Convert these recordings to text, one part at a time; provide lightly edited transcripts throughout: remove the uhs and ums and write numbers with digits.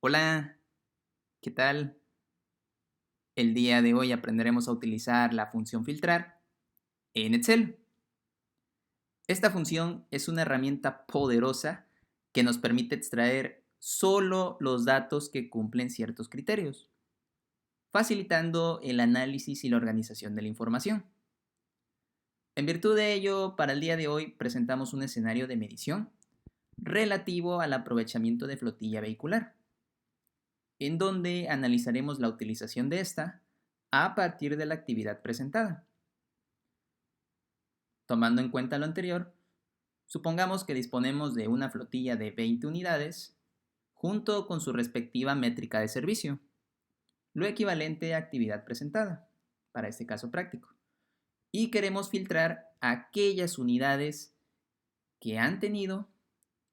Hola, ¿qué tal? El día de hoy aprenderemos a utilizar la función filtrar en Excel. Esta función es una herramienta poderosa que nos permite extraer solo los datos que cumplen ciertos criterios, facilitando el análisis y la organización de la información. En virtud de ello, para el día de hoy presentamos un escenario de medición relativo al aprovechamiento de flotilla vehicular, en donde analizaremos la utilización de esta a partir de la actividad presentada. Tomando en cuenta lo anterior, supongamos que disponemos de una flotilla de 20 unidades junto con su respectiva métrica de servicio, lo equivalente a actividad presentada, para este caso práctico, y queremos filtrar aquellas unidades que han tenido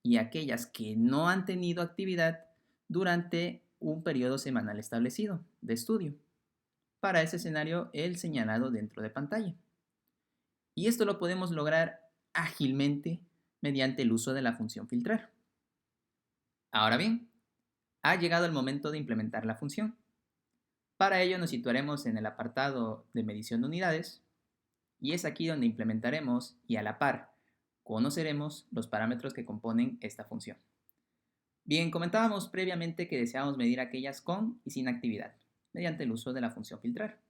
y aquellas que no han tenido actividad durante un periodo semanal establecido de estudio. Para ese escenario, el señalado dentro de pantalla. Y esto lo podemos lograr ágilmente mediante el uso de la función filtrar. Ahora bien, ha llegado el momento de implementar la función. Para ello nos situaremos en el apartado de medición de unidades y es aquí donde implementaremos y a la par conoceremos los parámetros que componen esta función. Bien, comentábamos previamente que deseábamos medir aquellas con y sin actividad mediante el uso de la función filtrar.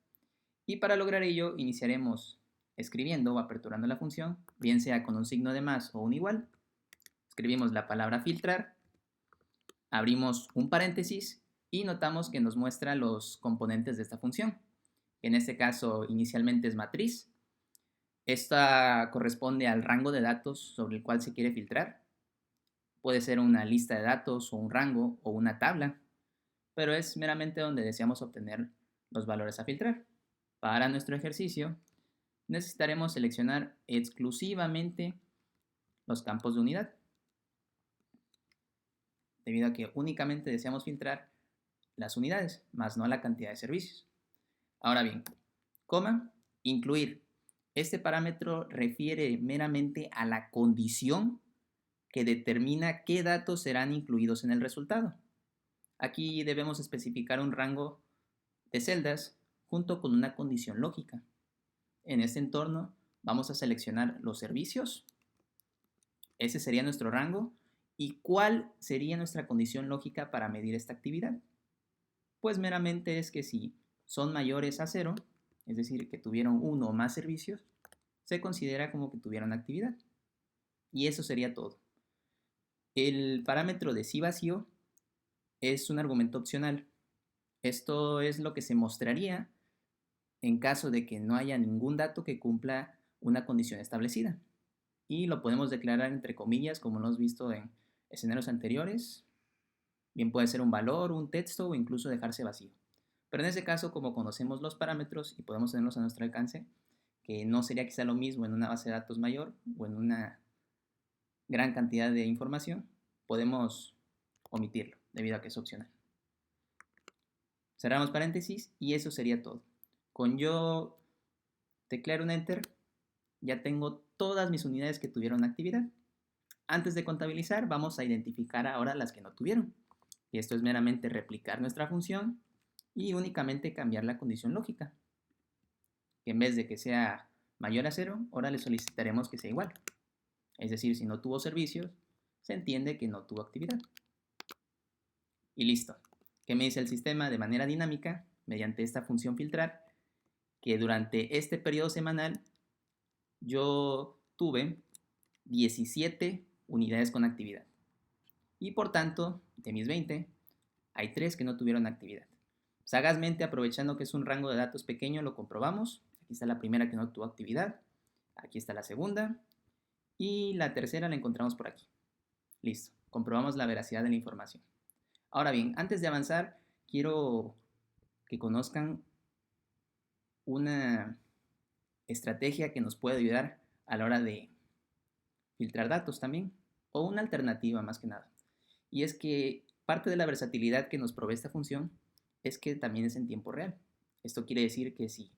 Y para lograr ello iniciaremos escribiendo o aperturando la función, bien sea con un signo de más o un igual. Escribimos la palabra filtrar, abrimos un paréntesis y notamos que nos muestra los componentes de esta función. En este caso inicialmente es matriz. Esta corresponde al rango de datos sobre el cual se quiere filtrar. Puede ser una lista de datos o un rango o una tabla, pero es meramente donde deseamos obtener los valores a filtrar. Para nuestro ejercicio necesitaremos seleccionar exclusivamente los campos de unidad, debido a que únicamente deseamos filtrar las unidades, más no la cantidad de servicios. Ahora bien, coma, incluir. Este parámetro refiere meramente a la condición que determina qué datos serán incluidos en el resultado. Aquí debemos especificar un rango de celdas junto con una condición lógica. En este entorno vamos a seleccionar los servicios. Ese sería nuestro rango. ¿Y cuál sería nuestra condición lógica para medir esta actividad? Pues meramente es que si son mayores a 0, es decir, que tuvieron uno o más servicios, se considera como que tuvieron actividad. Y eso sería todo. El parámetro de sí vacío es un argumento opcional. Esto es lo que se mostraría en caso de que no haya ningún dato que cumpla una condición establecida. Y lo podemos declarar entre comillas, como lo hemos visto en escenarios anteriores. Bien puede ser un valor, un texto o incluso dejarse vacío. Pero en ese caso, como conocemos los parámetros y podemos tenerlos a nuestro alcance, que no sería quizá lo mismo en una base de datos mayor o en una gran cantidad de información, podemos omitirlo debido a que es opcional. Cerramos paréntesis y eso sería todo. Con yo teclear un enter, ya tengo todas mis unidades que tuvieron actividad. Antes de contabilizar, vamos a identificar ahora las que no tuvieron. Y esto es meramente replicar nuestra función y únicamente cambiar la condición lógica. Que en vez de que sea mayor a 0, ahora le solicitaremos que sea igual. Es decir, si no tuvo servicios, se entiende que no tuvo actividad. Y listo. ¿Qué me dice el sistema de manera dinámica, mediante esta función filtrar? Que durante este periodo semanal yo tuve 17 unidades con actividad. Y por tanto, de mis 20, hay 3 que no tuvieron actividad. Sagazmente, aprovechando que es un rango de datos pequeño, lo comprobamos. Aquí está la primera que no tuvo actividad. Aquí está la segunda. Y la tercera la encontramos por aquí. Listo. Comprobamos la veracidad de la información. Ahora bien, antes de avanzar, quiero que conozcan una estrategia que nos puede ayudar a la hora de filtrar datos también, o una alternativa más que nada. Y es que parte de la versatilidad que nos provee esta función es que también es en tiempo real. Esto quiere decir que si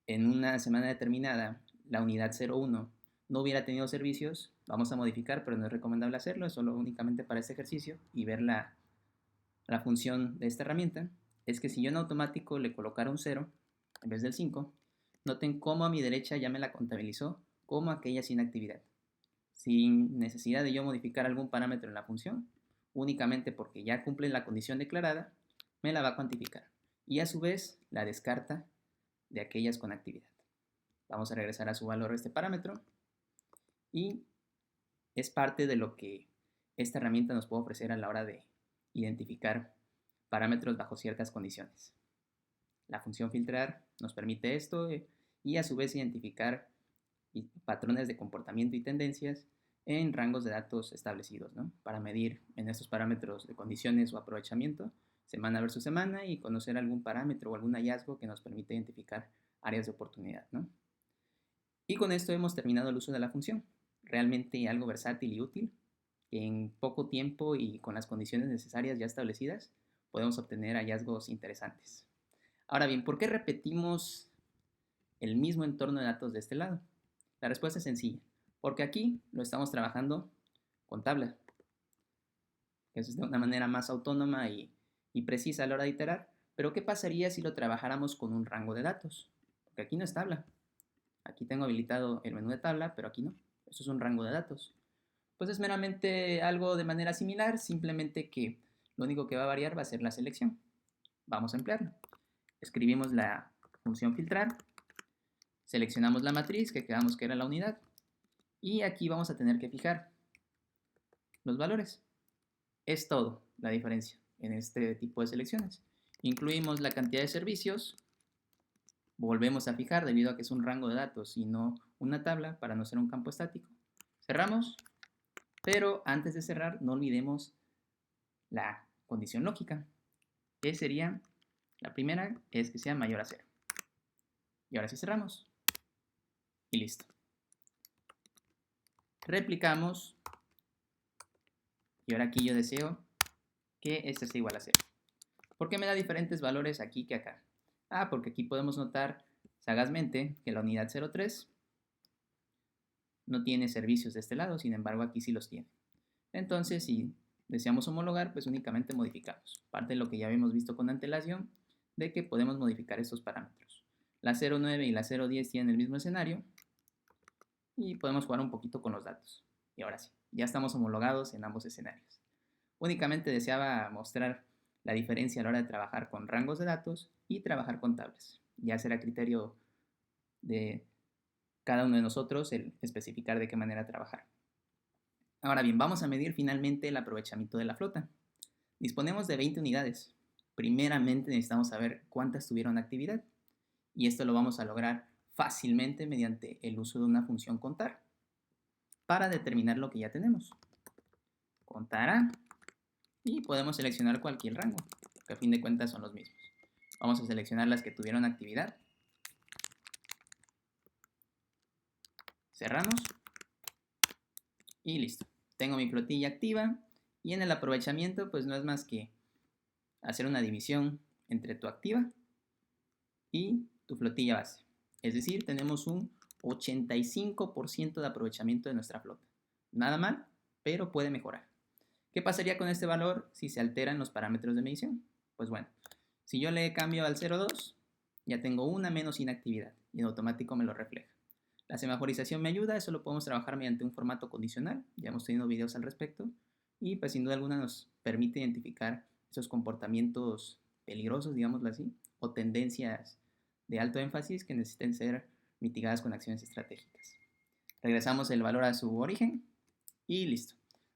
en una semana determinada la unidad 01 no hubiera tenido servicios, vamos a modificar, pero no es recomendable hacerlo, es solo únicamente para este ejercicio y ver La función de esta herramienta es que si yo en automático le colocara un 0 en vez del 5, noten cómo a mi derecha ya me la contabilizó como aquella sin actividad, sin necesidad de yo modificar algún parámetro en la función, únicamente porque ya cumple la condición declarada, me la va a cuantificar y a su vez la descarta de aquellas con actividad. Vamos a regresar a su valor este parámetro y es parte de lo que esta herramienta nos puede ofrecer a la hora de identificar parámetros bajo ciertas condiciones. La función filtrar nos permite esto y a su vez identificar patrones de comportamiento y tendencias en rangos de datos establecidos, ¿no? Para medir en estos parámetros de condiciones o aprovechamiento semana versus semana y conocer algún parámetro o algún hallazgo que nos permite identificar áreas de oportunidad, ¿no? Y con esto hemos terminado el uso de la función. Realmente algo versátil y útil, que en poco tiempo y con las condiciones necesarias ya establecidas podemos obtener hallazgos interesantes. Ahora bien, ¿por qué repetimos el mismo entorno de datos de este lado? La respuesta es sencilla, porque aquí lo estamos trabajando con tabla, que es de una manera más autónoma y precisa a la hora de iterar, pero ¿qué pasaría si lo trabajáramos con un rango de datos? Porque aquí no es tabla. Aquí tengo habilitado el menú de tabla, pero aquí no. Eso es un rango de datos. Pues es meramente algo de manera similar, simplemente que lo único que va a variar va a ser la selección. Vamos a emplearlo. Escribimos la función filtrar, seleccionamos la matriz que quedamos que era la unidad y aquí vamos a tener que fijar los valores. Es todo la diferencia en este tipo de selecciones. Incluimos la cantidad de servicios, volvemos a fijar debido a que es un rango de datos y no una tabla para no ser un campo estático. Cerramos, pero antes de cerrar no olvidemos la condición lógica, que sería, la primera es que sea mayor a 0. Y ahora sí cerramos. Y listo. Replicamos. Y ahora aquí yo deseo que este sea igual a 0. ¿Por qué me da diferentes valores aquí que acá? Porque aquí podemos notar sagazmente que la unidad 03 no tiene servicios de este lado, sin embargo aquí sí los tiene. Entonces, si deseamos homologar, pues únicamente modificamos. Parte de lo que ya habíamos visto con antelación, de que podemos modificar estos parámetros. La 09 y la 010 tienen el mismo escenario y podemos jugar un poquito con los datos. Y ahora sí, ya estamos homologados en ambos escenarios. Únicamente deseaba mostrar la diferencia a la hora de trabajar con rangos de datos y trabajar con tablas. Ya será criterio de cada uno de nosotros el especificar de qué manera trabajar. Ahora bien, vamos a medir finalmente el aprovechamiento de la flota. Disponemos de 20 unidades. Primeramente necesitamos saber cuántas tuvieron actividad y esto lo vamos a lograr fácilmente mediante el uso de una función contar para determinar lo que ya tenemos. Contar a y podemos seleccionar cualquier rango, que a fin de cuentas son los mismos. Vamos a seleccionar las que tuvieron actividad. Cerramos y listo. Tengo mi flotilla activa y en el aprovechamiento pues no es más que hacer una división entre tu activa y tu flotilla base. Es decir, tenemos un 85% de aprovechamiento de nuestra flota. Nada mal, pero puede mejorar. ¿Qué pasaría con este valor si se alteran los parámetros de medición? Pues bueno, si yo le cambio al 0,2, ya tengo una menos inactividad y en automático me lo refleja. La semaforización me ayuda, eso lo podemos trabajar mediante un formato condicional, ya hemos tenido videos al respecto, y pues sin duda alguna nos permite identificar esos comportamientos peligrosos, digámoslo así, o tendencias de alto énfasis que necesiten ser mitigadas con acciones estratégicas. Regresamos el valor a su origen y listo.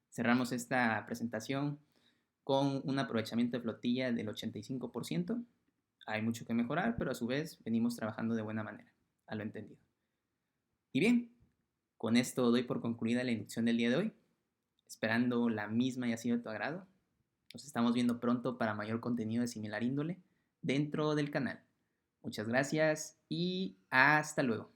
Cerramos esta presentación con un aprovechamiento de flotilla del 85%. Hay mucho que mejorar, pero a su vez venimos trabajando de buena manera, a lo entendido. Y bien, con esto doy por concluida la inducción del día de hoy, esperando la misma haya sido de tu agrado. Nos estamos viendo pronto para mayor contenido de similar índole dentro del canal. Muchas gracias y hasta luego.